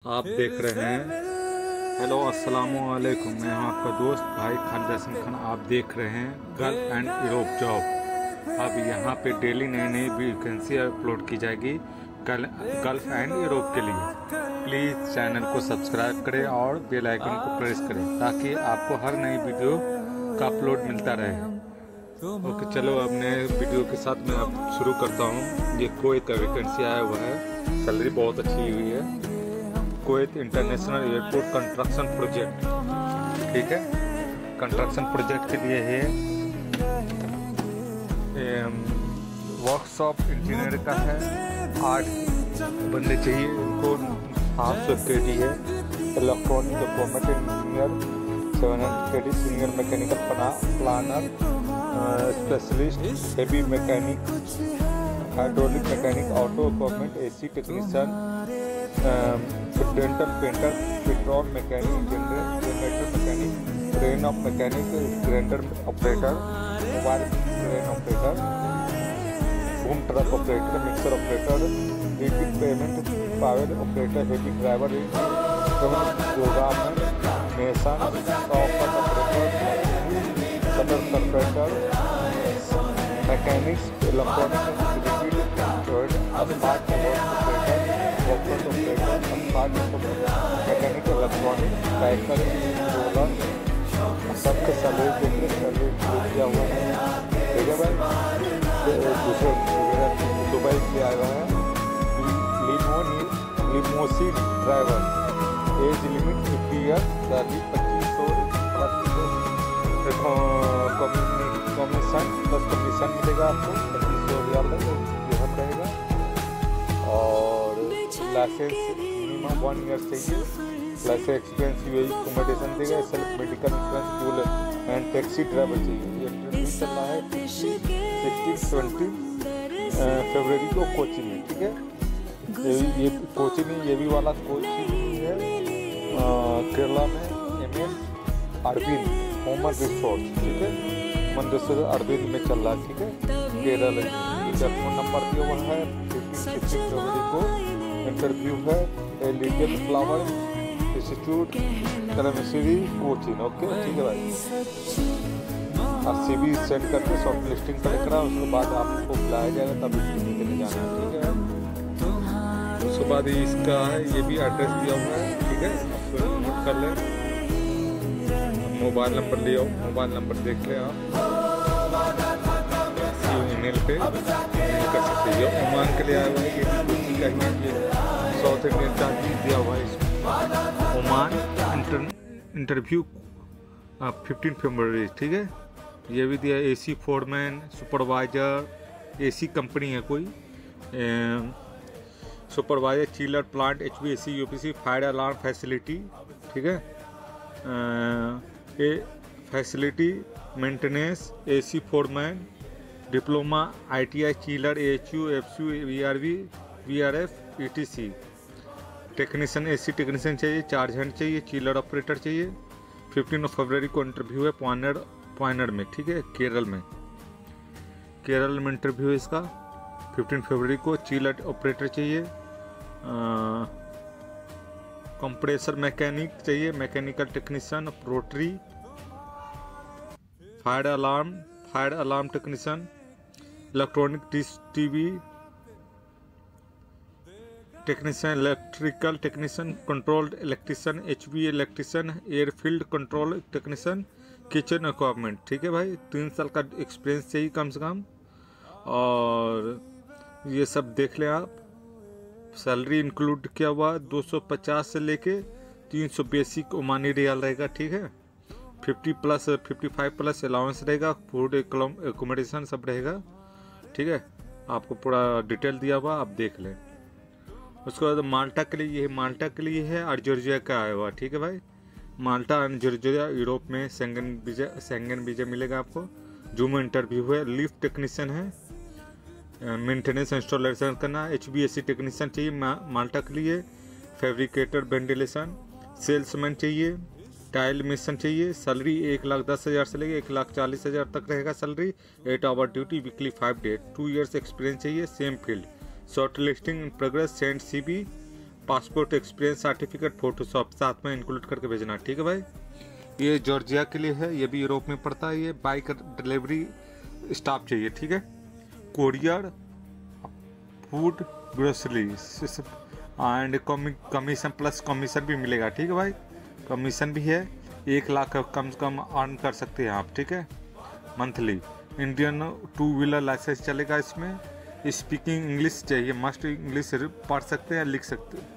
आप देख रहे हैं हेलो अस्सलामु अलैकुम। मैं हूं आपका दोस्त भाई खान जैसन खान। आप देख रहे हैं गल्फ एंड यूरोप जॉब। अब यहां पे डेली नई नई वैकेंसी अपलोड की जाएगी गल्फ एंड यूरोप के लिए। प्लीज़ चैनल को सब्सक्राइब करें और बेल आइकन को प्रेस करें ताकि आपको हर नई वीडियो का अपलोड मिलता रहे। ओके, चलो अब नए वीडियो के साथ मैं अब शुरू करता हूँ। ये कोई का वैकेंसी आया हुआ है, सैलरी बहुत अच्छी हुई है। Kuwait international airport construction project, ठीक है। कंस्ट्रक्शन प्रोजेक्ट के लिए है, वर्कशॉप इंजीनियर का है। 8 बंदे चाहिए उनको। 800 KD है। Electronic document engineer 700 KD, senior mechanical planner, specialist heavy mechanic, hydraulic mechanic, auto equipment, AC technician, dental painter, petrol mechanic, generator mechanic, crane of mechanic, grinder operator, mobile crane operator, boom truck operator, mixer operator, heating payment power operator, heavy driver, programmer, mason, software operator, shutter operator, mechanics, electronic mechanic, electronic, cycle, roller, सबके salary दिया हुआ है, ठीक है भाई। दूसरे Dubai से आया हुआ है। Limousine driver, age limit 50 year, salary 2500 commission plus commission मिलेगा आपको 25,000 तक रहेगा। और लाइसेंस मिनिमम 1 ईयर चाहिए। लाइसेंस एक्सपीरियंस अकोमोडेशन देगा। Self medical insurance, fuel and taxi driver चाहिए। ये ट्रेनिंग चल रहा है 16-20 फरवरी को कोची में, ठीक है। ये कोची में, ये भी वाला कोची में है, केरला में। ML अरविंद ह्यूमन रिसोर्स, ठीक है। ह्यूमन रिसोर्स अरविंद में चल रहा है, ठीक है। केरल फोन नंबर दिया हुआ है। 15 फरवरी को इंटरव्यू है। Little flower institute Kalamassery Cochin, okay, ठीक है भाई। आप CV सेंड करके शॉर्ट लिस्टिंग करें, उसके बाद आपको बुलाया जाएगा, तब इंटरव्यू के लिए जाना है, ठीक है। उसके बाद इसका है, ये भी एड्रेस दिया हुआ है, ठीक है। आप नोट कर लें। मोबाइल नंबर ले आओ, मोबाइल नंबर देख लें आप। ईमेल पे कर सकते हैं। ओमान के लिए आया हुआ है, ये साउथ इंडियन चार्ज दिया हुआ है इसमें। ओमान इंटरव्यू 15 फरवरी, ठीक है। ये भी दिया। AC foreman, supervisor, AC company है कोई, supervisor, chiller plant, HVAC UPC, fire alarm facility, ठीक है। Facility maintenance, AC foreman, diploma, ITI, chiller, AHU, FCU, VRV, VRF, ETC। Technician, AC technician चाहिए। 4 हैंड चाहिए। चिलर ऑपरेटर चाहिए। 15 फरवरी को interview है पॉइनर में, ठीक है, केरल में इंटरव्यू है इसका। 15 फरवरी को चिलर ऑपरेटर चाहिए। कंप्रेसर मैकेनिक चाहिए। Mechanical technician, rotary, fire alarm technician, electronic TV technician, electrical technician, control electrician, HV electrician, airfield control technician, kitchen equipment, ठीक है भाई। 3 साल का एक्सपीरियंस चाहिए कम से कम। और ये सब देख लें आप। सैलरी इंक्लूड किया हुआ 250 से लेके 300 बेसिक ओमानी रियाल रहेगा, ठीक है। 55 प्लस अलाउंस रहेगा। फूड एकोमोडेशन सब रहेगा, ठीक है। आपको पूरा डिटेल दिया हुआ, आप देख लें। उसके बाद माल्टा के लिए, ये माल्टा के लिए है और जॉर्जिया का आया हुआ, ठीक है भाई। माल्टा एंड जॉर्जिया यूरोप में सेंगन वीजा मिलेगा आपको। जूम इंटरव्यू है। लिफ्ट टेक्नीशियन है। मेंटेनेंस इंस्टॉलेशन करना। HVAC टेक्नीशियन चाहिए माल्टा के लिए। फैब्रिकेटर, वेंटिलेशन, सेल्समैन चाहिए। टाइल मिशन चाहिए। सैलरी 1,10,000 से लेकर 1,40,000 तक रहेगा salary. 8 hour duty, weekly 5 day. 2 years experience चाहिए same field. Short listing in progress, send CV passport, experience certificate, Photoshop साथ में इंक्लूड करके भेजना, ठीक है भाई। ये जॉर्जिया के लिए है, ये भी यूरोप में पड़ता है। ये बाइक डिलीवरी स्टाफ चाहिए, ठीक है। Courier, food, groceries and commission plus commission भी मिलेगा, ठीक है भाई। कमीशन भी है, 1 लाख कम से कम अर्न कर सकते हैं आप, ठीक है, मंथली। इंडियन 2 व्हीलर लाइसेंस चलेगा इसमें। स्पीकिंग इंग्लिश चाहिए, मस्ट इंग्लिश पढ़ सकते हैं,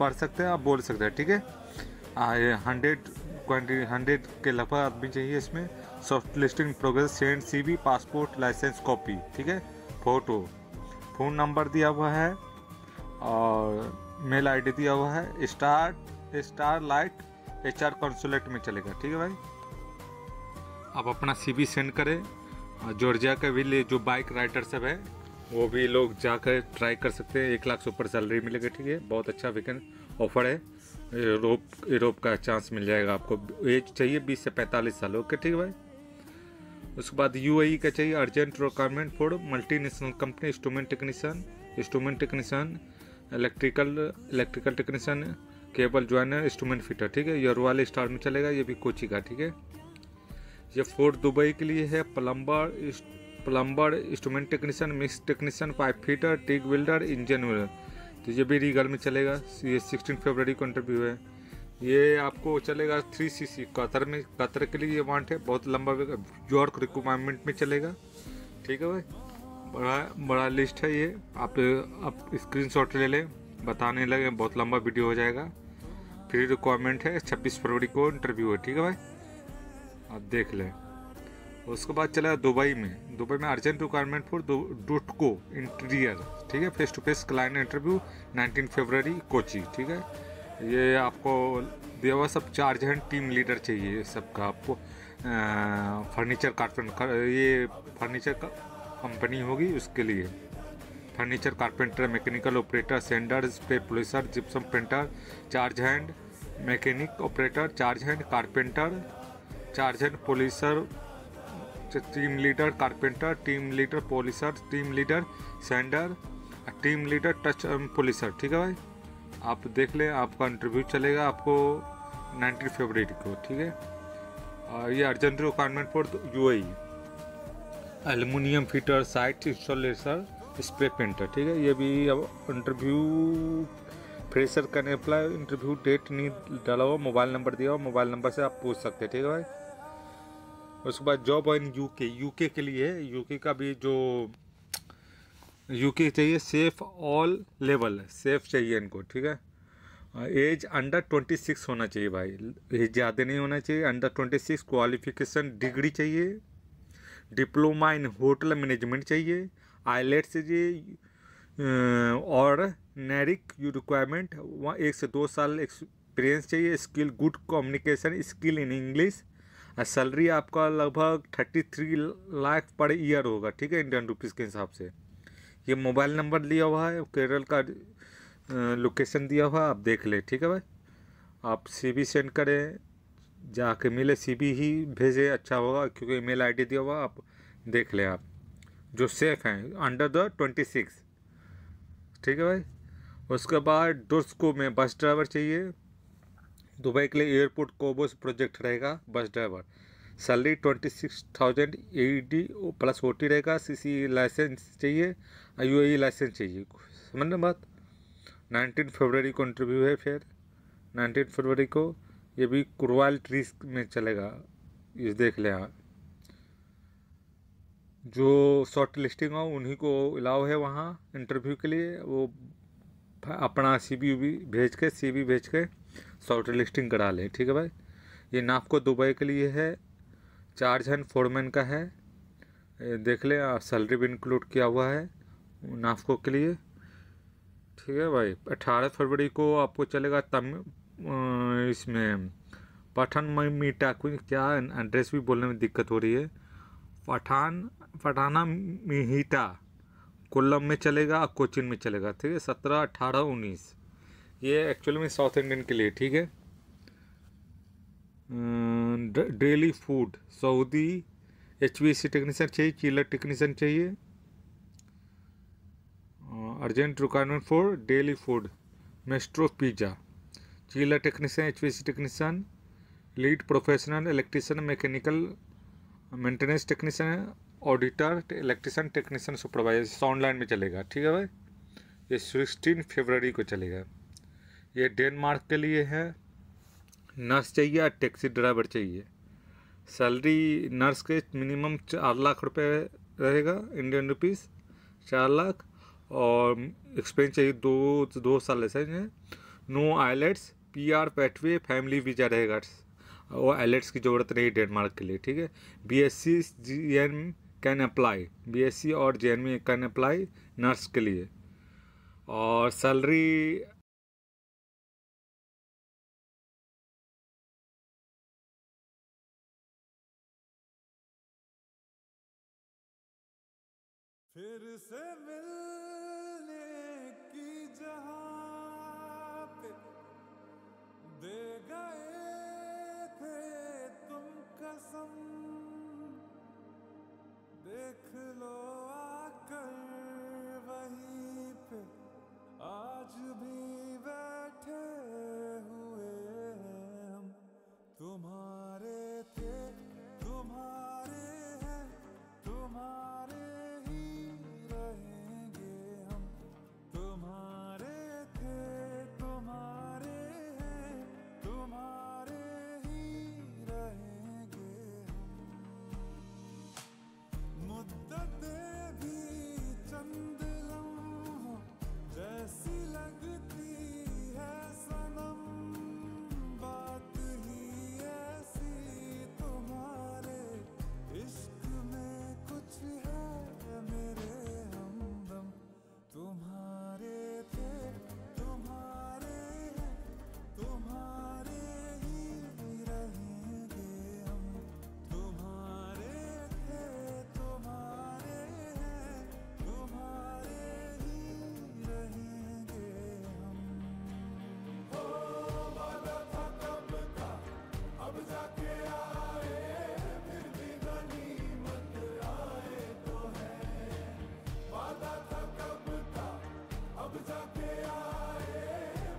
पढ़ सकते हैं, आप बोल सकते हैं, ठीक है। 100 के लगभग आदमी चाहिए इसमें। Soft listing progress, send CV, passport, licence copy, ठीक है, फोटो, फ़ोन नंबर दिया हुआ है और मेल ID दिया हुआ है। स्टारलाइट HR कंसुलेट में चलेगा, ठीक है भाई। आप अपना CV सेंड करें। जॉर्जिया के भी जो बाइक राइडर सब है वो भी लोग जाकर ट्राई कर सकते हैं। 1 लाख से ऊपर सैलरी मिलेगी, ठीक है। बहुत अच्छा वीकेंड ऑफर है। यूरोप का चांस मिल जाएगा आपको। एज चाहिए 20 से 45 साल, ओके, ठीक है भाई। उसके बाद UAE का चाहिए urgent requirement for multinational company, instrument technician, electrical technician, cable joiner, instrument fitter, ठीक है। ये रॉयल स्टार में चलेगा, ये भी कोची का, ठीक है। ये फोर्ट दुबई के लिए है। Plumber, instrument technician, mix technician, pipe fitter, TIG welder, engine welder, तो ये भी रीगल में चलेगा। ये 16 फरवरी को इंटरव्यू है। ये आपको चलेगा 3CC कतर के लिए ये वांट है। बहुत लंबा यॉर्क रिक्वायरमेंट में चलेगा, ठीक है भाई। बड़ा लिस्ट है ये, आप स्क्रीनशॉट ले लें, बताने लगे बहुत लंबा वीडियो हो जाएगा। फ्री रिक्वायरमेंट है, 26 फरवरी को इंटरव्यू है, ठीक है भाई, आप देख लें। उसके बाद चला दुबई में अर्जेंट रिक्वायरमेंट फॉर डोटको इंटीरियर, ठीक है। Face to face client interview 19 फरवरी कोची, ठीक है। ये आपको दिया हुआ सब चार्ज हैंड टीम लीडर चाहिए सबका आपको। फर्नीचर कारपेंटर, ये फर्नीचर का कंपनी होगी उसके लिए। Furniture carpenter, mechanical operator, sender, spray Pulitzer, gypsum painter, charge hand mechanic operator, charge hand carpenter, charge hand Pulitzer, team leader carpenter, team leader Pulitzer, team leader sender, team leader touch Pulitzer, ठीक है भाई। आप देख लें, आपका interview चलेगा आपको 19 फरवरी को, ठीक है। ये urgent requirement for UAE। Aluminium fitter, site installation, spray painter, ठीक है। ये भी अब इंटरव्यू फ्रेशर करने अप्लाई, इंटरव्यू डेट नहीं डाला हुआ, मोबाइल नंबर दिया हुआ, मोबाइल नंबर से आप पूछ सकते हैं, ठीक है भाई। उसके बाद जॉब इन यूके के लिए है। यूके का भी जो यूके चाहिए, सेफ ऑल लेवल, सेफ चाहिए इनको, ठीक है। एज अंडर 26 होना चाहिए भाई, एज ज़्यादा नहीं होना चाहिए, अंडर 26। क्वालिफिकेशन डिग्री चाहिए, डिप्लोमा इन होटल मैनेजमेंट चाहिए, आईलेट्स चाहिए और नेरिक रिक्वायरमेंट 1 से 2 साल एक्सपीरियंस चाहिए। Skill good communication skill in English. Salary आपका लगभग 33 लाख पर ईयर होगा, ठीक है, इंडियन रुपीज़ के हिसाब से। ये मोबाइल नंबर लिया हुआ है, केरल का लोकेशन दिया हुआ है, आप देख लें, ठीक है भाई। आप CV सेंड करें, जाके मिले CV ही भेजें, अच्छा होगा, क्योंकि ईमेल ID दिया हुआ, आप देख लें, आप जो सेफ हैं अंडर द 26, ठीक है भाई। उसके बाद डोस्को में बस ड्राइवर चाहिए। दुबई के लिए एयरपोर्ट कोबोस प्रोजेक्ट रहेगा, bus driver. Salary 26,000 AED plus OT रहेगा। CC लाइसेंस चाहिए, UAE लाइसेंस चाहिए, समझना बात। 19 फरवरी को इंटरव्यू है। फिर 19 फरवरी को ये भी रॉयल ट्रीज में चलेगा, ये देख लें आप। जो शॉर्ट लिस्टिंग हो उन्हीं को अलाउ है वहाँ इंटरव्यू के लिए। वो अपना CV भेज के शॉर्ट लिस्टिंग करा लें, ठीक है भाई। ये नाफको दुबई के लिए है, चार्ज हैंड फोरमैन का है, देख लें। सैलरी भी इंक्लूड किया हुआ है नाफको के लिए, ठीक है भाई। 18 फरवरी को आपको चलेगा इसमें पठानमथिट्टा, क्या एड्रेस भी बोलने में दिक्कत हो रही है। पठानमथिट्टा कोल्लम में चलेगा, कोचिन में चलेगा, ठीक है। 17, 18, 19 ये एक्चुअली में साउथ इंडियन के लिए, ठीक है। Daily food Saudi, HVAC technician चाहिए, चिलर टेक्नीशियन चाहिए। Urgent requirement for daily food maestro pizza, chiller technician, HVAC technician, lead professional electrician, mechanical maintenance technician, auditor, electrician, technician, supervisor online में चलेगा। ठीक है भाई, ये 16 फरवरी को चलेगा। ये डेनमार्क के लिए है। नर्स चाहिए और टैक्सी ड्राइवर चाहिए। सैलरी नर्स के मिनिमम 4 लाख रुपए रहेगा, इंडियन रुपीस 4 लाख। और एक्सपीरियंस चाहिए 2 साल ऐसा है। No IELTS, PR pathway, family visa रहेगा। वो आइलेट्स की ज़रूरत नहीं डेनमार्क के लिए। ठीक है। BSc GN can apply, BSc और GN कैन अप्लाई नर्स के लिए। और सैलरी फिर से मिलने की जहां पे दे गए थे तुम कसम, देख लो आकर वहीं पे आज भी बैठे हुए हैं हम। तुम्हारे थे, तुम्हारे हैं, तुम्हारे ही रहेंगे हम। तुम्हारे थे, तुम्हारे हैं, तुम्हारे ही रहेंगे हम। मुद्दतें भी चंद लम्हों जैसी लगती है सनम, बात ही ऐसी तुम्हारे इश्क में कुछ है मेरे हमदम। तुम्हारे थे, तुम्हारे हैं, तुम्हारे ही रहेंगे हम। तुम्हारे थे, तुम्हारे हैं, तुम्हारे ही रहेंगे हम। हो वादा था कब का, अब जाके आए, फिर भी गनीमत आए तो है। वादा था कब का, अब जाके आए,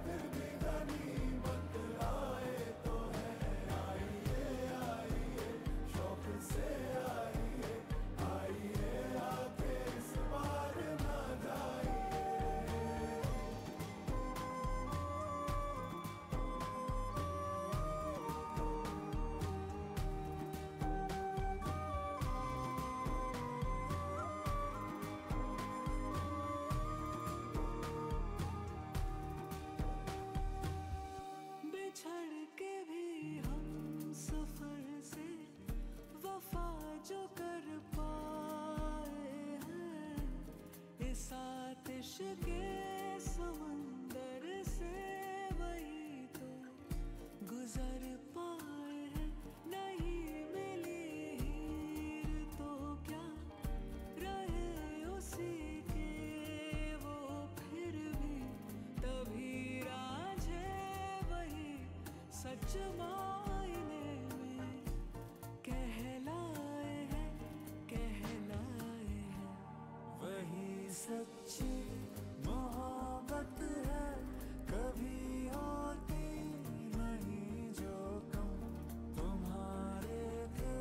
फिर भी गनीमत आए तो है। आइए आइए शौक से आइए, आइए आके इस बार ना जाइए। बिछड़ के भी हम सफर से वफा जो कर पाए हैं, इस आतिश के समंदर से वही तो गुजर पाए हैं। नहीं मिली हीर तो क्या रहे उसी के वो, फिर भी तभी राझे वही सच मायने में कहलाए हैं, कहलाए हैं। वही सच्ची मोहब्बत है, कभी होती नहीं जो कम। तुम्हारे थे,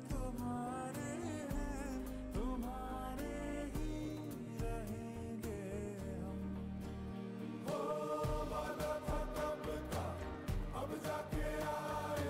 तुम्हारे हैं, तुम्हारे ही रहेंगे हम। हो वादा था कब का, अब जाके आए,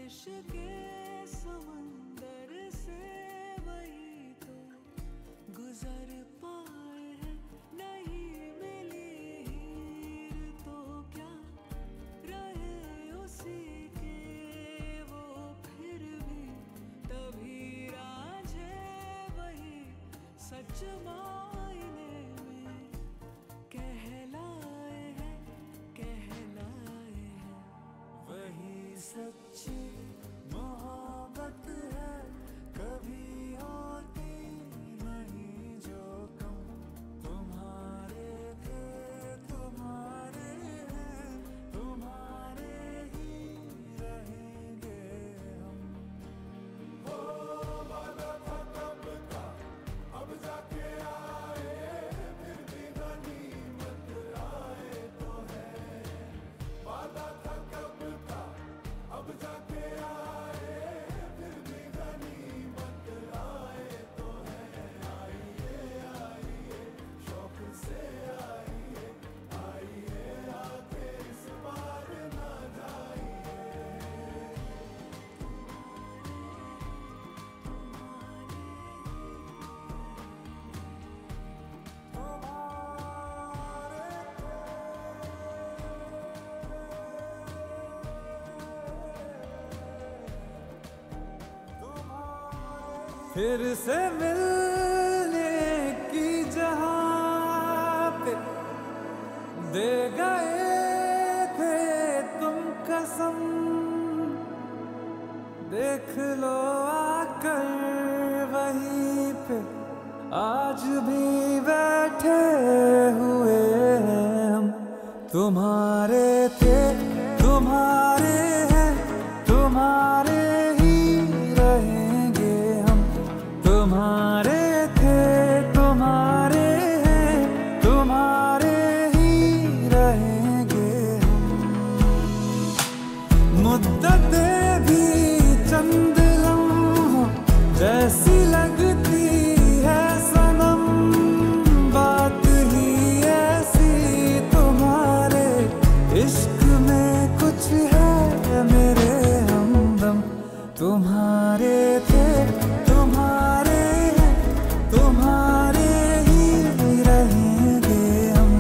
इश्क़-ए समंदर से वही तो गुजर पाए हैं। नहीं मिली हीर तो क्या रहे उसी के वो फिर भी तभी राझे वही सच मायने में कहलाए हैं, कहलाए हैं। वही सच्ची मोहब्बत है, कभी होती नहीं जो कम। तुम्हारे थे तुम्हारे हैं, तुम्हारे ही रहेंगे हम। हो वादा था कब का, अब जाके आए, फिर भी गनीमत आए तो है। वादा था कब का, अब जाके आए, फिर भी गनीमत आए तो है। आइए आइए शौक से आइए, आइए आके इस बार ना जाइए। फिर से मिलने की जहाँ पे दे गए थे तुम कसम, देख लो आकर वहीं पे आज भी बैठे हुए हैं हम। तुम्हारे थे तुम्हारे हैं, तुम्हारे ही रहेंगे हम। तुम्हारे थे तुम्हारे हैं, तुम्हारे ही रहेंगे हम। मुद्दतें भी चंद लम्हों जैसी लगती है सनम, बात ही ऐसी तुम्हारे इश्क में कुछ है मेरे हमदम। तुम्हारे थे तुम्हारे हैं, तुम्हारे ही रहेंगे हम।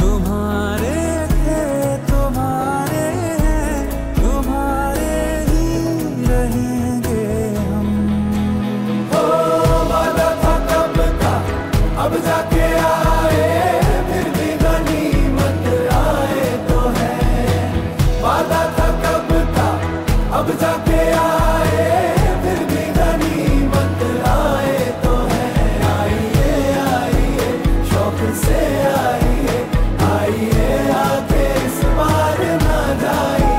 तुम्हारे थे तुम्हारे हैं, तुम्हारे ही रहेंगे हम। हो वादा था कब का, अब जाके आए, फिर भी गनीमत आए तो है। वादा था कब का, अब जाके आए, फिर भी गनीमत आए तो है। आइए आइए शौक से आइए, आइए आके इस बार ना जाइए।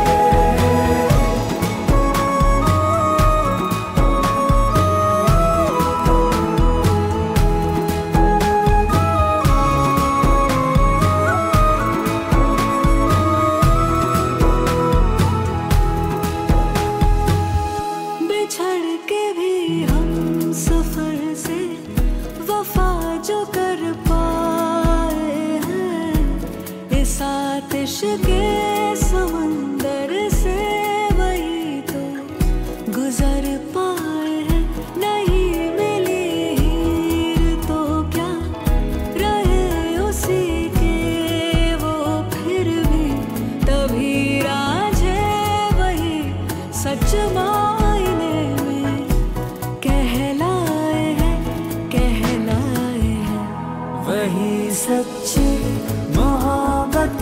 बिछड़ के भी हम सफर से वफा जो कर पाए हैं। इस आतिश के समंदर से वही तो गुजर पाए हैं। नहीं मिली हीर तो क्या रहे उसी के वो फिर भी तभी राझे वही सच मायने में कहलाए हैं, कहलाए हैं। वही सच्ची मोहब्बत